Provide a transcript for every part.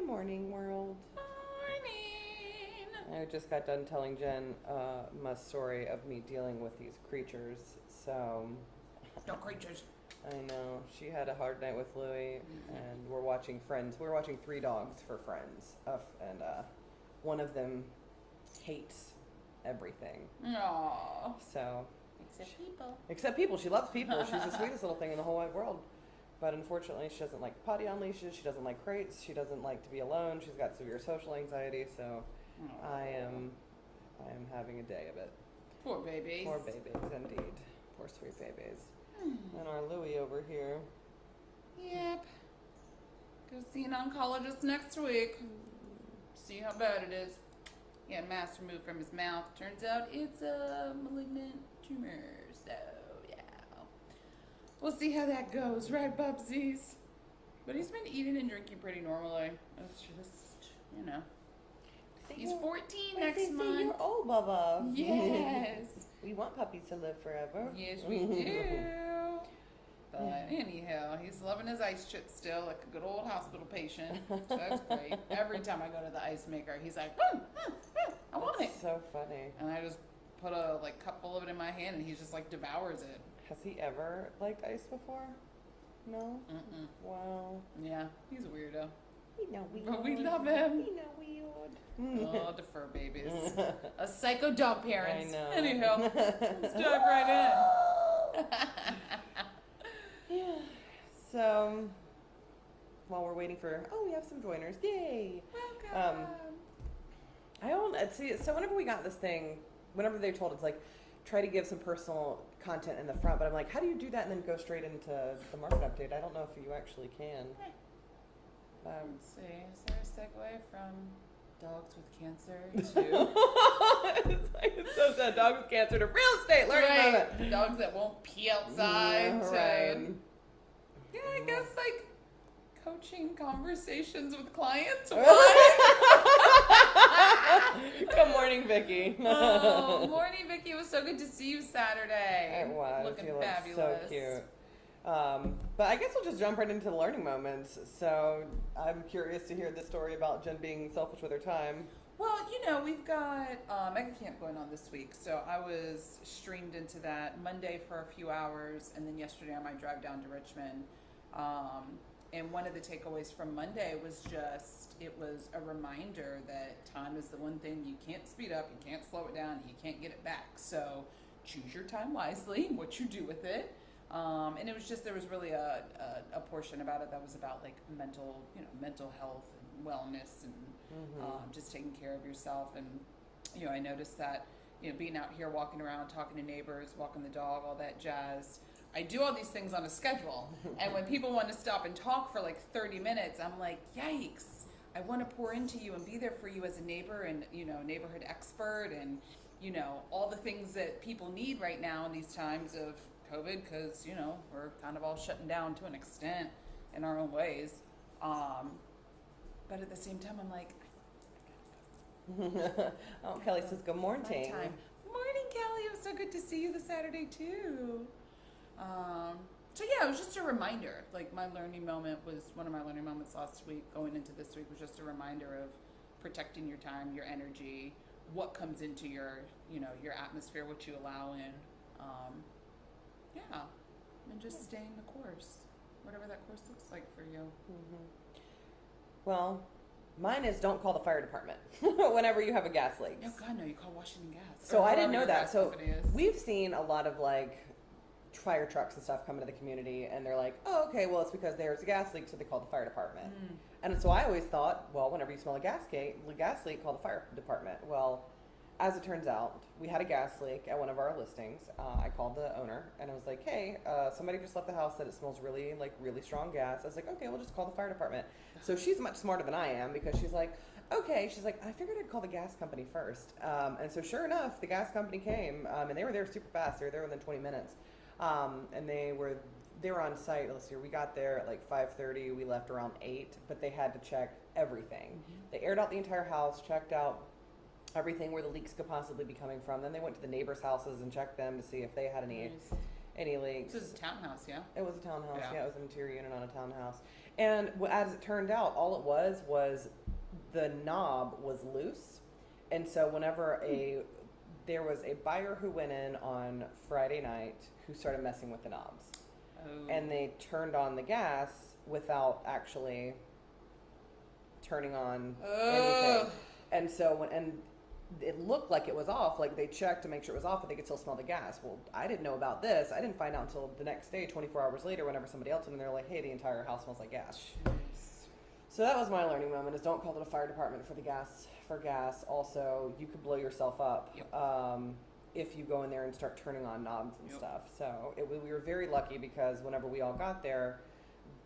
morning, world. Morning. I just got done telling Jen my story of me dealing with these creatures. So, No creatures. I know she had a hard night with Louie, and we're watching Friends. We're watching 3 dogs for Friends, and one of them hates everything. Aww. So, Except people. She loves people. She's the sweetest little thing in the whole wide world. But unfortunately, she doesn't like potty on leashes. She doesn't like crates. She doesn't like to be alone. She's got severe social anxiety. So, I am having a day of it. Poor babies. Poor babies, indeed. Poor sweet babies. And our Louie over here. Yep. Go see an oncologist next week. See how bad it is. He had mass removed from his mouth. Turns out it's a malignant tumor. So, yeah. We'll see how that goes, right, Bubsies? But he's been eating and drinking pretty normally. It's just, you know. He's 14 next month. You're old, Bubba. Yes. We want puppies to live forever. Yes, we do. But anyhow, he's loving his ice chip still, like a good old hospital patient. So that's great. Every time I go to the ice maker, he's like, I want it. So funny. And I just put a cup full of it in my hand, and he just devours it. Has he ever liked ice before? No? Mm-mm. Wow. Yeah, he's a weirdo. But we love him. Weird. Oh, defer babies. A psycho dog parents. I know. Anyhow, let's dive right in. Yeah. So, while we're waiting for, we have some joiners. Yay. Welcome. So whenever we got this thing, whenever they told us, try to give some personal content in the front, but I'm like, how do you do that and then go straight into the market update? I don't know if you actually can. Let's see. Is there a segue from dogs with cancer to it's so sad. Dog with cancer to real estate learning moment. Dogs that won't pee outside. Right. Yeah, I guess coaching conversations with clients. Good morning, Vicky. Oh, morning, Vicky. It was so good to see you Saturday. It was. Looking You look fabulous. so cute. But I guess we'll just jump right into the learning moments. So I'm curious to hear the story about Jen being selfish with her time. Well, we've got Mega Camp going on this week, so I was streamed into that Monday for a few hours, and then yesterday on my drive down to Richmond. And one of the takeaways from Monday was it was a reminder that time is the one thing you can't speed up, you can't slow it down, you can't get it back. So choose your time wisely, what you do with it. And it was there was really a portion about it that was about mental health and wellness and just taking care of yourself. And, I noticed that, being out here walking around, talking to neighbors, walking the dog, all that jazz, I do all these things on a schedule. And when people want to stop and talk for 30 minutes, I'm like, yikes, I want to pour into you and be there for you as a neighbor and, neighborhood expert and, all the things that people need right now in these times of COVID, because, we're kind of all shutting down to an extent in our own ways. But at the same time, I'm like, Kelly says, good morning. Morning, Kelly. It was so good to see you this Saturday, too. So yeah, it was just a reminder. My learning moment was one of my learning moments last week. Going into this week was just a reminder of protecting your time, your energy, what comes into your atmosphere, what you allow in. Yeah, and just staying the course, whatever that course looks like for you. Mm-hmm. Well, mine is don't call the fire department whenever you have a gas leak. Oh God, no! You call Washington Gas. So I didn't know that. So we've seen a lot of fire trucks and stuff come into the community, and they're like, oh, okay, well, it's because there's a gas leak, so they call the fire department. And so I always thought, well, whenever you smell a gas leak, call the fire department. Well, as it turns out, we had a gas leak at one of our listings. I called the owner, and I was like, hey, somebody just left the house that it smells really strong gas. I was like, okay, we'll just call the fire department. So she's much smarter than I am, because she's like, okay. She's like, I figured I'd call the gas company first. And so sure enough, the gas company came, and they were there super fast. They were there within 20 minutes. And they were on site. Let's see, we got there at 5:30. We left around 8, but they had to check everything. Mm-hmm. They aired out the entire house, checked out everything where the leaks could possibly be coming from. Then they went to the neighbors' houses and checked them to see if they had any any leaks. This is a townhouse, yeah? It was a townhouse. Yeah. Yeah, it was an interior unit on a townhouse. And as it turned out, all it was the knob was loose. And so whenever there was a buyer who went in on Friday night who started messing with the knobs. Oh. And they turned on the gas without actually turning on anything. And so it looked like it was off, like they checked to make sure it was off, but they could still smell the gas. Well, I didn't know about this. I didn't find out until the next day, 24 hours later, whenever somebody else went in, they're like, hey, the entire house smells like gas. Jeez. So that was my learning moment, is don't call it a fire department for gas. Also, you could blow yourself up. Yep. If you go in there and start turning on knobs and Yep. stuff. So we were very lucky because whenever we all got there,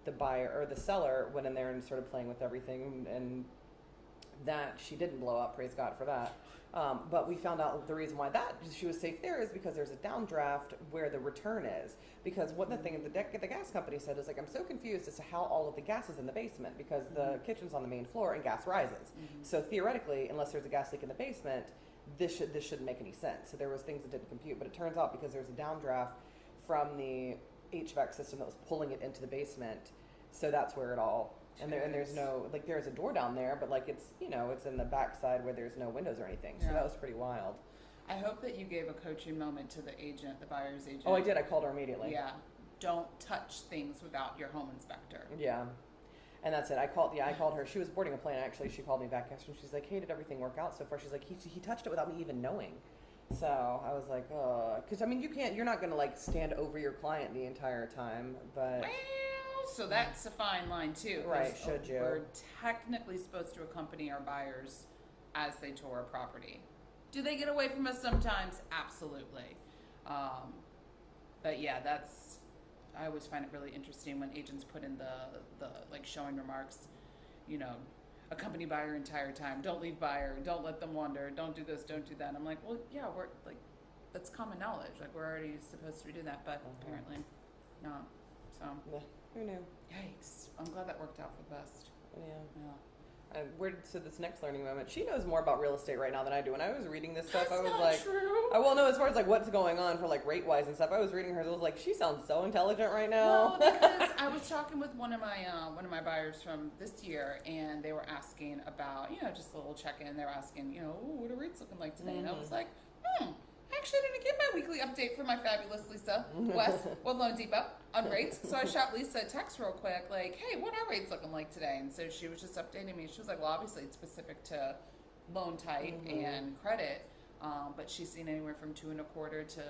the buyer or the seller went in there and started playing with everything, and that she didn't blow up. Praise God for that. But we found out the reason why she was safe there is because there's a downdraft where the return is. Because one of the things the gas company said is like, I'm so confused as to how all of the gas is in the basement because the kitchen's on the main floor and gas rises. So theoretically, unless there's a gas leak in the basement, this shouldn't make any sense. So there was things that didn't compute, but it turns out because there's a downdraft from the HVAC system that was pulling it into the basement, so that's where it all. And there's no, like, there's a door down there, but like it's in the backside where there's no windows or anything. So that was pretty wild. I hope that you gave a coaching moment to the buyer's agent. Oh, I did. I called her immediately. Yeah. Don't touch things without your home inspector. Yeah. And that's it. I called her. She was boarding a plane, actually. She called me back yesterday, and she's like, hey, did everything work out so far? She's like, he touched it without me even knowing. So I was like, because I mean, you're not going to like stand over your client the entire time, but. Well, so that's a fine line too. Right, should you? We're technically supposed to accompany our buyers as they tour a property. Do they get away from us sometimes? Absolutely. But yeah, I always find it really interesting when agents put in the like showing remarks, accompany buyer entire time. Don't leave buyer. Don't let them wander. Don't do this. Don't do that. And I'm like, well, yeah, we're like, that's common knowledge. Like we're already supposed to be doing that, but apparently not. So. Yeah. Who knew? Yikes. I'm glad that worked out for the best. Yeah. So this next learning moment, she knows more about real estate right now than I do. When I was reading this stuff, That's I was not like, true. As far as like what's going on for like rate wise and stuff, I was reading hers. I was like, she sounds so intelligent right now. Well, because I was talking with one of my buyers from this year, and they were asking about, just a little check-in. They were asking, what are rates looking like today? And I was like, I actually didn't get my weekly update from my fabulous Lisa West with Loan Depot on rates. So I shot Lisa a text real quick, like, hey, what are rates looking like today? And so she was just updating me. She was like, well, obviously it's specific to loan type and credit. But she's seen anywhere from 2.25% to,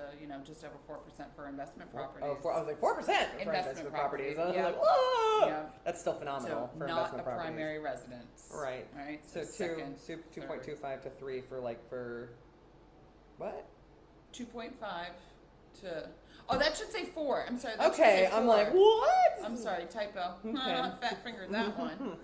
just over 4% for investment properties. I was like 4% for investment properties. I was like, whoa! Yeah. That's still phenomenal for investment properties. Not a primary residence. Right. Right. So 2.25 to 3 for what? 2.5 to. Oh, that should say 4. I'm sorry. Okay, I'm like, what? I'm sorry, typo. Okay. Fat fingered that one.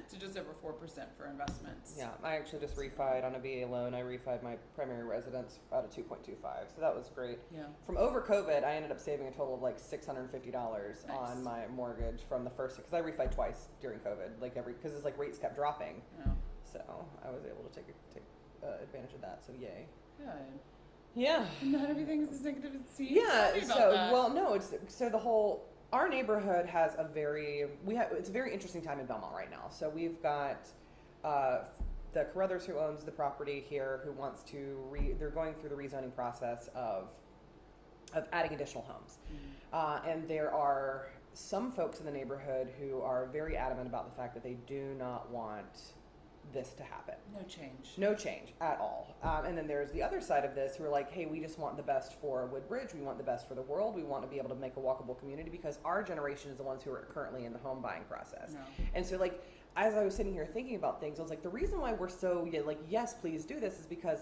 To just over 4% for investments. Yeah, I actually just refied on a VA loan. I refied my primary residence out of 2.25, so that was great. Yeah. From over COVID, I ended up saving a total of like $650 on my mortgage from the first, because I refied twice during COVID, because it's like rates kept dropping. Yeah. So I was able to take advantage of that. So yay. Good. Yeah. Not everything is as negative as it seems. Yeah. Tell me about that. Well, no, our neighborhood has it's a very interesting time in Belmont right now. So we've got the Carruthers who owns the property here who wants to they're going through the rezoning process of adding additional homes. And there are some folks in the neighborhood who are very adamant about the fact that they do not want this to happen. No change at all. And then there's the other side of this who are like, hey, we just want the best for Woodbridge. We want the best for the world. We want to be able to make a walkable community because our generation is the ones who are currently in the home buying process. No. And so like, as I was sitting here thinking about things, I was like, the reason why we're so like, yes, please do this is because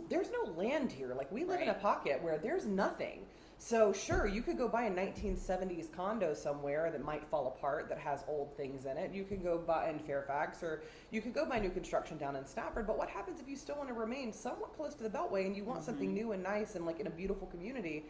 there's no land here. Like we live in a pocket where there's nothing. So sure, you could go buy a 1970s condo somewhere that might fall apart that has old things in it. You could go buy in Fairfax, or you could go buy new construction down in Stafford. But what happens if you still want to remain somewhat close to the Beltway and you want something new and nice and like in a beautiful community?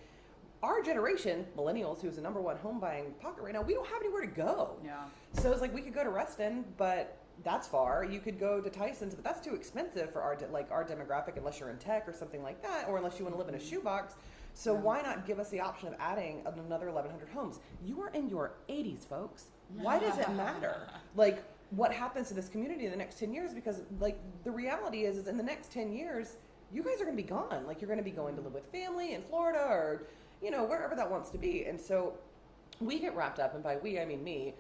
Our generation, millennials, who's the number one home buying pocket right now, we don't have anywhere to go. Yeah. So it's like we could go to Reston, but that's far. You could go to Tyson's, but that's too expensive for our demographic unless you're in tech or something like that, or unless you want to live in a shoebox. So why not give us the option of adding another 1,100 homes? You are in your 80s, folks. Why does it matter? Like, what happens to this community in the next 10 years? Because, like, the reality is in the next 10 years, you guys are going to be gone. Like, you're going to be going to live with family in Florida or, you know, wherever that wants to be. And so we get wrapped up, and by we, I mean me,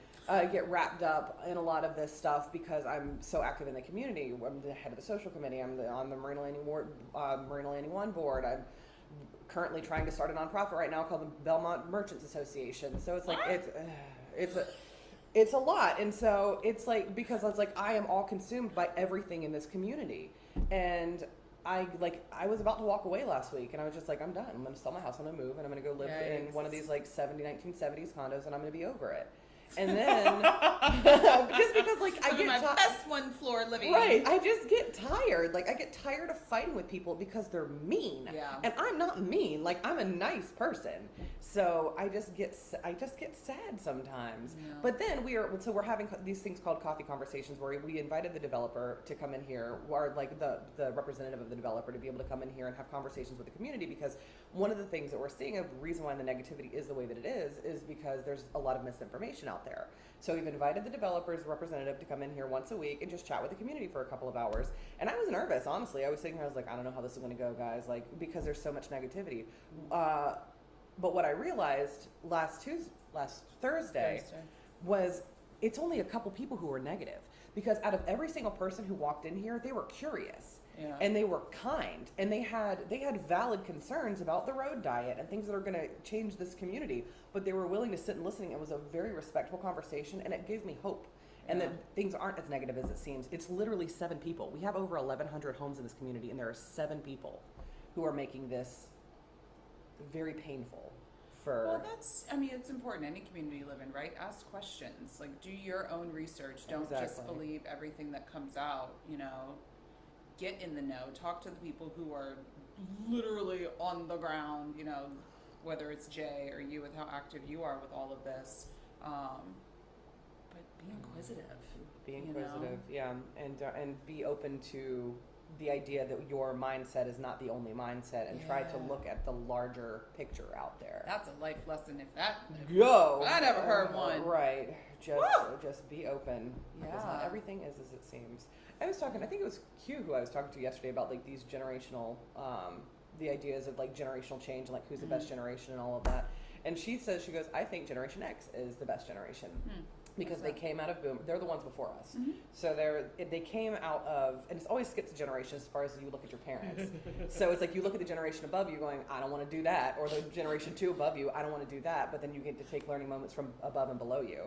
get wrapped up in a lot of this stuff because I'm so active in the community. I'm the head of the social committee. I'm on the Marina Landing One board. I'm currently trying to start a nonprofit right now called the Belmont Merchants Association. So it's like, it's a lot. And so it's like, because I was like, I am all consumed by everything in this community. And I was about to walk away last week, and I was just like, I'm done. I'm going to sell my house, I'm going to move, and I'm going to go live in one of these like 1970s condos, and I'm going to be over it. And then, just because like I get my best one floor living. Right, I just get tired. Like, I get tired of fighting with people because they're mean. Yeah. And I'm not mean. Like, I'm a nice person. So I just get sad sometimes. Yeah. But then we're having these things called coffee conversations where we invited the developer to come in here, or like the representative of the developer to be able to come in here and have conversations with the community, because one of the things that we're seeing, a reason why the negativity is the way that it is because there's a lot of misinformation out there. So we've invited the developer's representative to come in here once a week and just chat with the community for a couple of hours. And I was nervous, honestly. I was sitting here, I was like, I don't know how this is going to go, guys, like, because there's so much negativity. But what I realized last Thursday was it's only a couple people who were negative, because out of every single person who walked in here, they were curious. Yeah. And they were kind, and they had valid concerns about the road diet and things that are going to change this community, but they were willing to sit and listen. It was a very respectful conversation, and it gave me hope. And that things aren't as negative as it seems. It's literally 7 people. We have over 1,100 homes in this community, and there are 7 people who are making this very painful. Well, it's important. Any community you live in, right? Ask questions. Like, do your own research. Don't just believe everything that comes out, you know. Get in the know. Talk to the people who are literally on the ground, you know, whether it's Jay or you with how active you are with all of this. But be inquisitive. Be inquisitive, yeah. And be open to the idea that your mindset is not the only mindset, and try to look at the larger picture out there. That's a life lesson if I never heard one. Right. Just be open. Because not everything is as it seems. I think it was Q who I was talking to yesterday about like these generational, the ideas of like generational change and like who's the best generation and all of that. And she goes, I think Generation X is the best generation. Because they came out of boom. They're the ones before us. So they came out of, and it always skips a generation as far as you look at your parents. So it's like you look at the generation above you going, I don't want to do that. Or the generation 2 above you, I don't want to do that. But then you get to take learning moments from above and below you.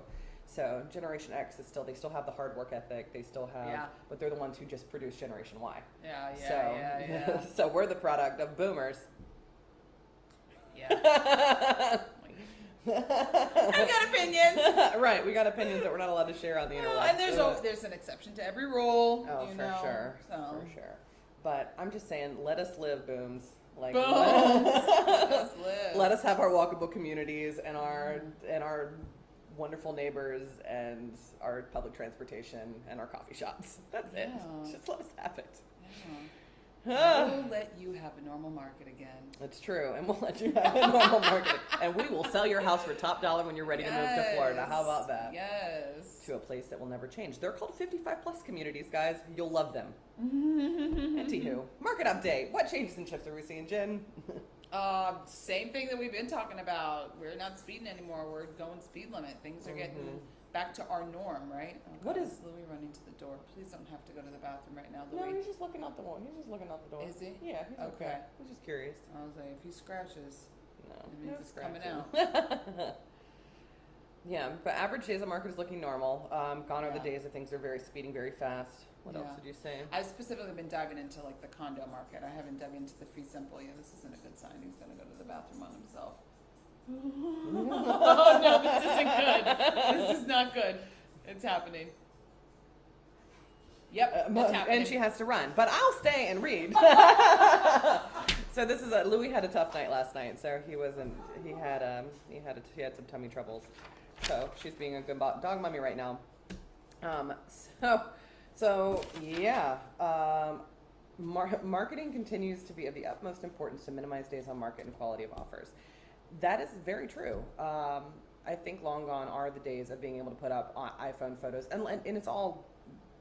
So Generation X is they still have the hard work ethic. They still have, but they're the ones who just produce Generation Y. Yeah. So we're the product of boomers. Yeah. I've got opinions. Right, we got opinions that we're not allowed to share on the internet. And there's an exception to every rule. Oh, for sure. But I'm just saying, let us live, booms. Like, Booms. Let us live. Let us have our walkable communities and our wonderful neighbors and our public transportation and our coffee shops. That's it. Just let us have it. We'll let you have a normal market again. That's true, and we'll let you have a normal market. And we will sell your house for top dollar when you're ready to move to Florida. How about that? Yes. To a place that will never change. They're called 55 plus communities, guys. You'll love them. Anywho, market update. What changes and shifts are we seeing, Jen? Same thing that we've been talking about. We're not speeding anymore. We're going speed limit. Things are getting back to our norm, right? What is Louis running to the door? Please don't have to go to the bathroom right now, Louis. No, he's just looking out the wall. He's just looking out the door. Is he? Yeah, he's okay. He's just curious. I was like, if he scratches, it means it's coming out. Yeah, but average days on market is looking normal. Gone are the days of things are speeding very fast. What else did you say? I've specifically been diving into like the condo market. I haven't dug into the fee simple yet. This isn't a good sign. He's going to go to the bathroom on himself. Oh, no, this isn't good. This is not good. It's happening. Yep, it's happening. And she has to run, but I'll stay and read. So this is Louis had a tough night last night, so he had some tummy troubles. So she's being a good dog mommy right now. So yeah. marketing continues to be of the utmost importance to minimize days on market and quality of offers. That is very true. I think long gone are the days of being able to put up iPhone photos, and it's all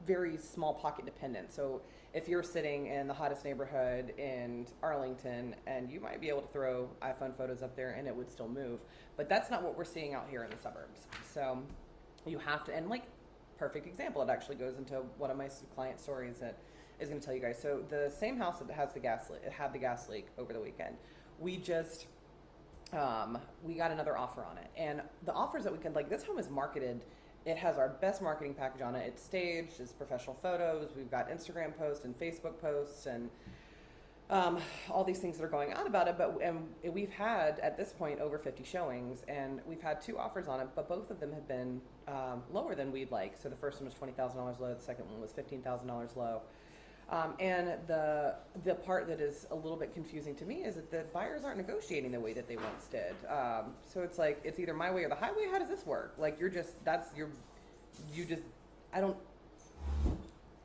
very small pocket dependent. So if you're sitting in the hottest neighborhood in Arlington, and you might be able to throw iPhone photos up there and it would still move, but that's not what we're seeing out here in the suburbs. So you have to, and like, perfect example, it actually goes into one of my client stories that is going to tell you guys. So the same house that has had the gas leak over the weekend, we just we got another offer on it, and the offers that we can, like, this home is marketed. It has our best marketing package on it. It's staged, it's professional photos. We've got Instagram posts and Facebook posts and all these things that are going on about it. And we've had, at this point, over 50 showings, and we've had 2 offers on it, but both of them have been lower than we'd like. So the first one was $20,000 low. The second one was $15,000 low. And the part that is a little bit confusing to me is that the buyers aren't negotiating the way that they once did. So it's like, it's either my way or the highway. How does this work? Like,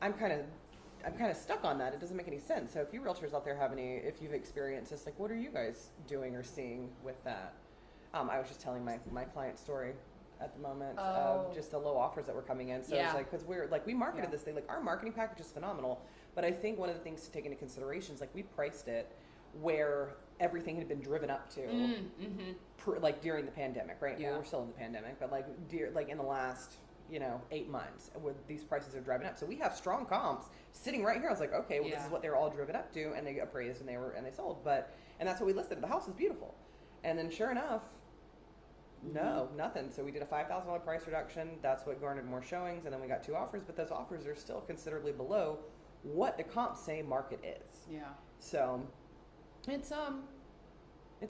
I'm kind of stuck on that. It doesn't make any sense. So if you realtors out there if you've experienced this, like, what are you guys doing or seeing with that? I was just telling my client story at the moment of just the low offers that were coming in. So it's like, because we marketed this thing, like, our marketing package is phenomenal. But I think one of the things to take into consideration is, like, we priced it where everything had been driven up to, like, during the pandemic, right? Yeah. Well, we're still in the pandemic, but like in the last 8 months, where these prices are driving up. So we have strong comps sitting right here. I was like, okay, well, this is what they're all driven up to, and they appraised and they sold. And that's what we listed. The house is beautiful, and then sure enough, no, nothing. So we did a $5,000 price reduction. That's what garnered more showings, and then we got 2 offers. But those offers are still considerably below what the comps say market is. Yeah. So it's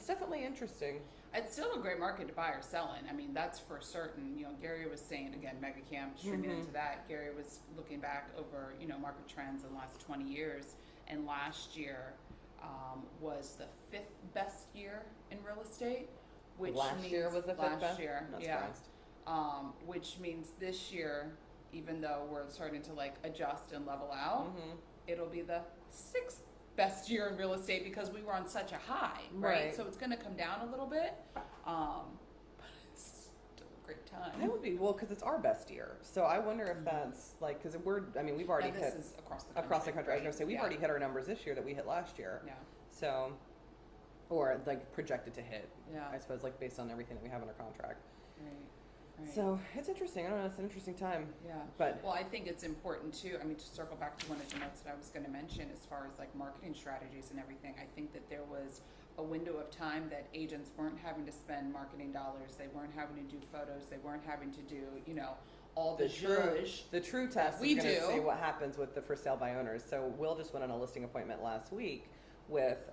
definitely interesting. It's still a great market to buy or sell in. I mean, that's for certain. Gary was saying, again, Mega Camp, streaming into that. Gary was looking back over, market trends in the last 20 years. And last year was the 5th best year in real estate. Which last year was the 5th best? Year, yeah. Which means this year, even though we're starting to, like, adjust and level out, it'll be the 6th best year in real estate because we were on such a high, right? So it's going to come down a little bit, but it's still a great time. That would be, well, because it's our best year. So I wonder if that's, like, because we've already hit. This is across the country. Across the country. Right? I was going to say, we've already hit our numbers this year that we hit last year. Yeah. So, or, like, projected to hit. Yeah. I suppose, like, based on everything that we have in our contract. Right. Right. So it's interesting. I don't know. It's an interesting time. Yeah. But well, I think it's important too. I mean, to circle back to one of the notes that I was going to mention, as far as, like, marketing strategies and everything, I think that there was a window of time that agents weren't having to spend marketing dollars. They weren't having to do photos. They weren't having to do, all the true test. We do see what happens with the for sale by owners. So Will just went on a listing appointment last week with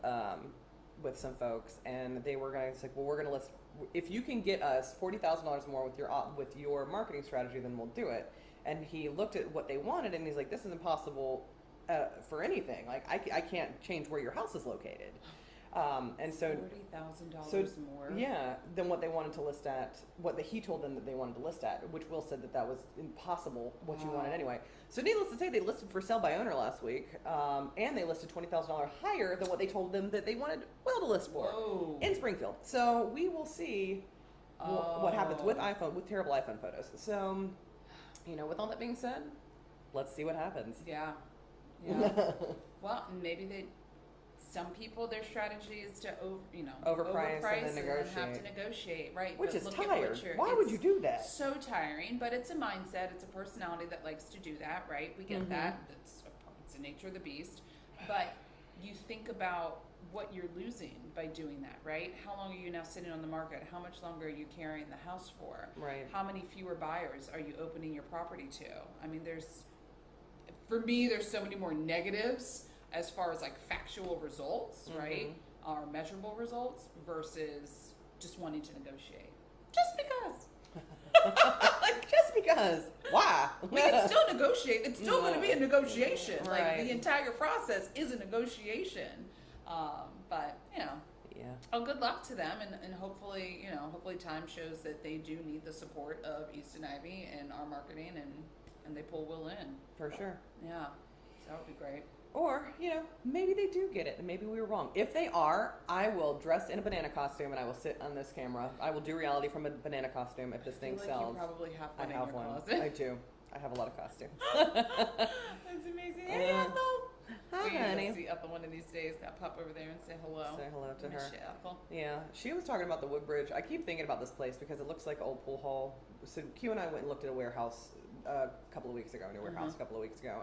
some folks, and they were going to say, well, we're going to list. If you can get us $40,000 more with your marketing strategy, then we'll do it. And he looked at what they wanted, and he's like, "This is impossible for anything. Like, I can't change where your house is located." And so $40,000 more. Yeah, than what they wanted to list at. He told them that they wanted to list at, which Will said that was impossible. What you wanted anyway. So needless to say, they listed for sale by owner last week, and they listed $20,000 higher than what they told them that they wanted Will to list for in Springfield. So we will see what happens with terrible iPhone photos. So, with all that being said, let's see what happens. Yeah. Well, maybe some people, their strategy is to overprice and then have to negotiate, right? Which is tired. Why would you do that? So tiring, but it's a mindset. It's a personality that likes to do that, right? We get that. It's the nature of the beast. But you think about what you're losing by doing that, right? How long are you now sitting on the market? How much longer are you carrying the house for? Right. How many fewer buyers are you opening your property to? I mean, for me, there's so many more negatives as far as, like, factual results, right? Or measurable results versus just wanting to negotiate. Just because. Just because. Why? We can still negotiate. It's still going to be a negotiation. Right. Like, the entire process is a negotiation. But, oh, good luck to them. And hopefully, hopefully time shows that they do need the support of East and Ivy and our marketing, and they pull Will in. For sure. Yeah. So that would be great. Or, maybe they do get it and maybe we were wrong. If they are, I will dress in a banana costume and I will sit on this camera. I will do reality from a banana costume if this thing sells. You probably have one I in have your one. closet. I do. I have a lot of costumes. That's amazing. Hey, Ethel. Hi, honey. See Ethel one of these days. I'll pop over there and say hello. Say hello to her. Miss you, Ethel. Yeah, she was talking about the Woodbridge. I keep thinking about this place because it looks like an old pool hall. So Q and I went and looked at a warehouse a couple of weeks ago,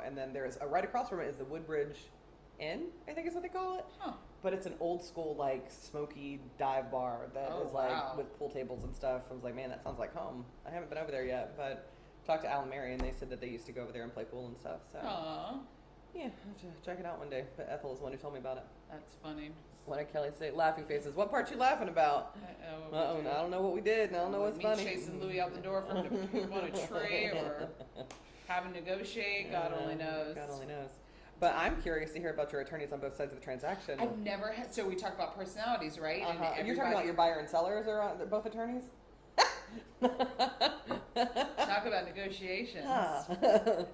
and then there's right across from it is the Woodbridge Inn, I think is what they call it. Huh. But it's an old school, like, smoky dive bar that is like with pool tables and stuff. I was like, man, that sounds like home. I haven't been over there yet, but talked to Al and Mary and they said that they used to go over there and play pool and stuff. So Aww. yeah, I'll have to check it out one day. But Ethel is the one who told me about it. That's funny. What did Kelly say? Laughing faces. What part you laughing about? I don't know what we did. And I don't know what's funny. Chasing Louis out the door for him to poop on a tray or having to negotiate. God only knows. God only knows. But I'm curious to hear about your attorneys on both sides of the transaction. I've never had. So we talk about personalities, right? Uh-huh. And you're talking about your buyer and sellers are both attorneys? Talk about negotiations.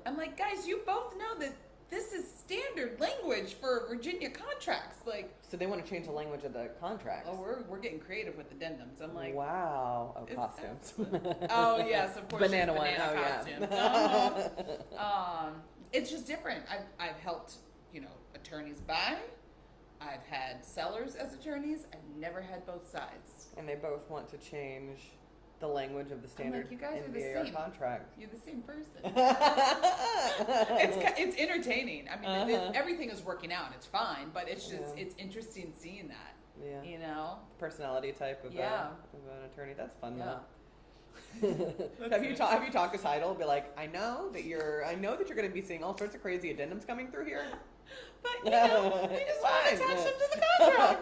I'm like, guys, you both know that this is standard language for Virginia contracts. Like, so they want to change the language of the contracts. Oh, we're getting creative with addendums. I'm like, wow. Oh, costumes. Oh yes, of course. Banana one. Costumes. Yeah. It's just different. I've helped, attorneys buy. I've had sellers as attorneys. I've never had both sides. And they both want to change the language of the standard you guys are the NVAR same contract. You're the same person. It's entertaining. I mean, everything is working out. It's fine, but it's just it's interesting seeing that. Yeah. Personality type of an attorney. That's fun though. Have you talked to title? Be like, I know that you're going to be seeing all sorts of crazy addendums coming through here. But we just want to attach them to the contract.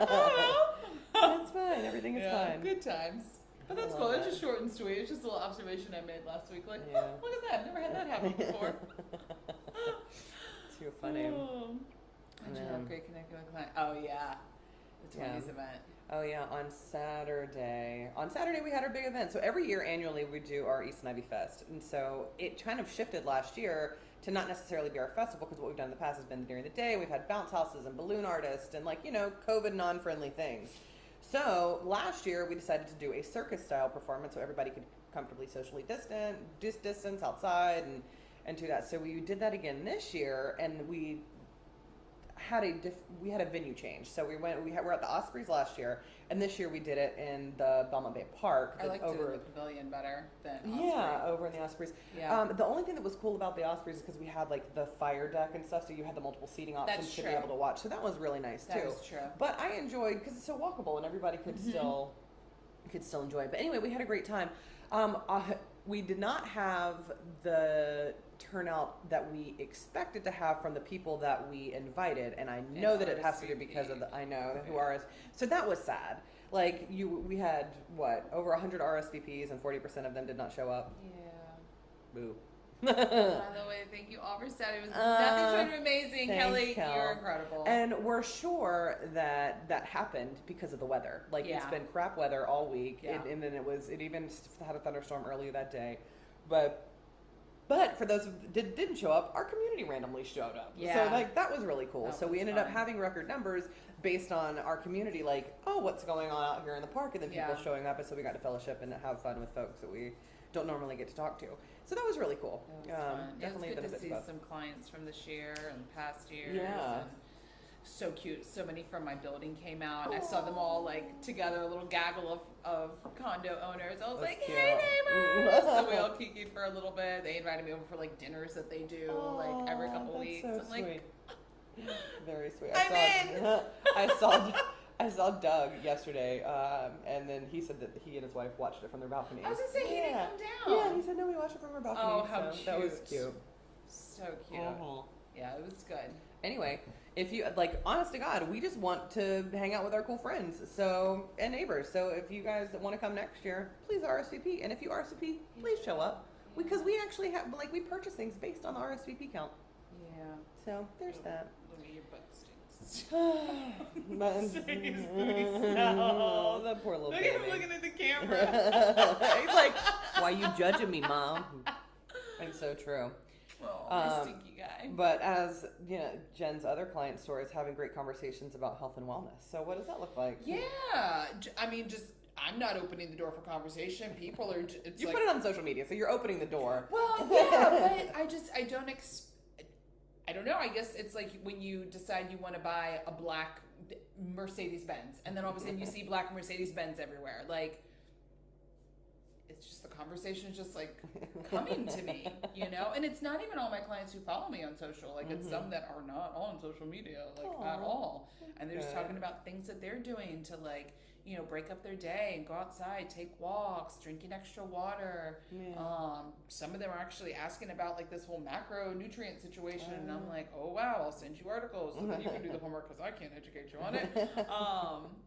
That's fine. Everything is fine. Good times. But that's cool. It's just short and sweet. It's just a little observation I made last week. Like, look at that. Never had that happen before. Too funny. How'd you have great connecting with client? Oh yeah, the 20s event. Oh yeah, on Saturday. On Saturday we had our big event. So every year annually we do our East and Ivy Fest. And so it kind of shifted last year to not necessarily be our festival because what we've done in the past has been during the day. We've had bounce houses and balloon artists and COVID non-friendly things. So last year we decided to do a circus style performance so everybody could comfortably socially distance outside and do that. So we did that again this year and we had a venue change. So we're at the Ospreys last year, and this year we did it in the Belmont Bay Park. I like the pavilion better than Osprey. Yeah, over in the Ospreys. Yeah. The only thing that was cool about the Ospreys is because we had like the fire deck and stuff, so you had the multiple seating options to be able to watch. So that was really nice too. That was true. But I enjoyed because it's so walkable and everybody could still enjoy it. But anyway, we had a great time. We did not have the turnout that we expected to have from the people that we invited, and I know that it has to do because of who RS. So that was sad. Like we had over 100 RSVPs and 40% of them did not show up. Yeah. Boo. By the way, thank you all for that. It was nothing short of amazing. Kelly, you're incredible. And we're sure that happened because of the weather. Like it's been crap weather all week, and then it even had a thunderstorm earlier that day. But for those who didn't show up, our community randomly showed up. Yeah. So that was really cool. So we ended up having record numbers based on our community, what's going on out here in the park, and then people showing up, and so we got to fellowship and have fun with folks that we don't normally get to talk to. So that was really cool. That was fun. Definitely it was good to see some clients from this year and past years. Yeah. And so cute. So many from my building came out. Aww. I saw them all together, a little gaggle of condo owners. I was like, hey neighbors! So we all kikied for a little bit. They invited me over for dinners that they do every couple weeks. So I'm sweet. Very sweet. I'm in. I saw Doug yesterday, and then he said that he and his wife watched it from their balcony. I was gonna say he didn't come down. Yeah, he said no, we watched it from our balcony. Oh, how cute! That was cute. So cute. Yeah, it was good. Anyway, if you honest to God, we just want to hang out with our cool friends, and neighbors. So if you guys want to come next year, please RSVP. And if you RSVP, please show up because we actually have we purchase things based on the RSVP count. Yeah. So there's that. Look at your butt stinks. Oh, that poor little baby. Look at him looking at the camera. He's like, "Why are you judging me, Mom?" It's so true. Oh, my stinky guy. But as you know, Jen's other client story is having great conversations about health and wellness. So what does that look like? Yeah, I mean, I'm not opening the door for conversation. People are. You put it on social media, so you're opening the door. Well, yeah, but I don't know. I guess it's like when you decide you want to buy a black Mercedes Benz, and then all of a sudden you see black Mercedes Benz everywhere. Like, it's just the conversation is just like coming to me, you know. And it's not even all my clients who follow me on social. Like, it's some that are not on social media, like at all. And they're just talking about things that they're doing to, like, you know, break up their day and go outside, take walks, drinking extra water. Some of them are actually asking about like this whole macronutrient situation, and I'm like, oh wow, I'll send you articles so that you can do the homework because I can't educate you on it.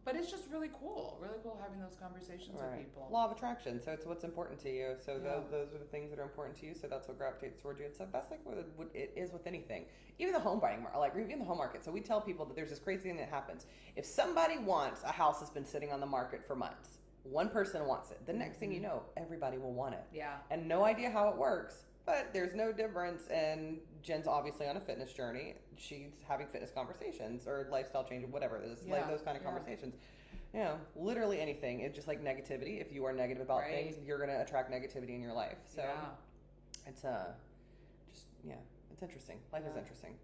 But it's just really cool having those conversations with people. Law of attraction. So it's what's important to you. So those are the things that are important to you. So that's what gravitates towards you. So that's like what it is with anything. Even the home buying market, like even the home market. So we tell people that there's this crazy thing that happens. If somebody wants a house that's been sitting on the market for months, one person wants it. The next thing you know, everybody will want it. Yeah. And no idea how it works, but there's no difference. And Jen's obviously on a fitness journey. She's having fitness conversations or lifestyle change or whatever it is, like those kind of conversations. You know, literally anything. It's just like negativity. If you are negative about things, you're going to attract negativity in your life. So it's it's interesting. Life is interesting.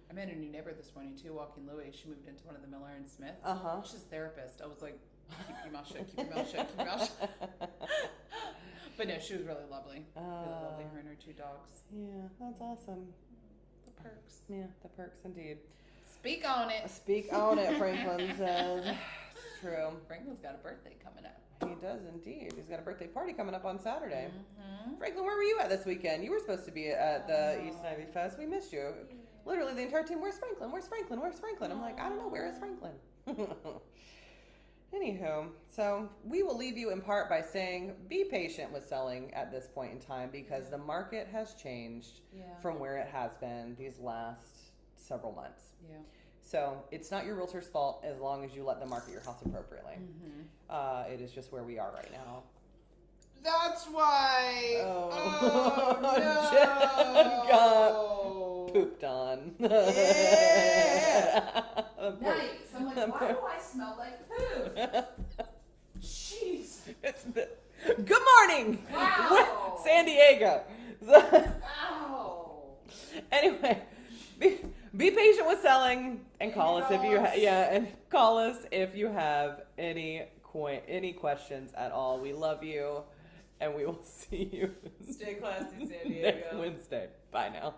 I met a new neighbor this morning too, walking Louie. She moved into one of the Miller and Smiths. She's a therapist. I was like, keep your mouth shut, keep your mouth shut, keep your mouth shut. But no, she was really lovely. Really lovely, her and her 2 dogs. Yeah, that's awesome. The perks. Yeah, the perks indeed. Speak on it. Speak on it, Franklin says. It's true. Franklin's got a birthday coming up. He does indeed. He's got a birthday party coming up on Saturday. Franklin, where were you at this weekend? You were supposed to be at the East Ivy Fest. We missed you. Literally the entire team. Where's Franklin? Where's Franklin? Where's Franklin? I'm like, I don't know. Where is Franklin? Anywho, so we will leave you in part by saying be patient with selling at this point in time because the market has changed from where it has been these last several months. Yeah. So it's not your realtor's fault as long as you let them market your house appropriately. It is just where we are right now. That's why. Jen got pooped on. Yeah. Nice. I'm like, why do I smell like poop? Jeez. Good morning. Wow. San Diego. Ow. Anyway, be patient with selling and call us if you and call us if you have any questions at all. We love you and we will see you Stay classy, San Diego. next Wednesday. Bye now.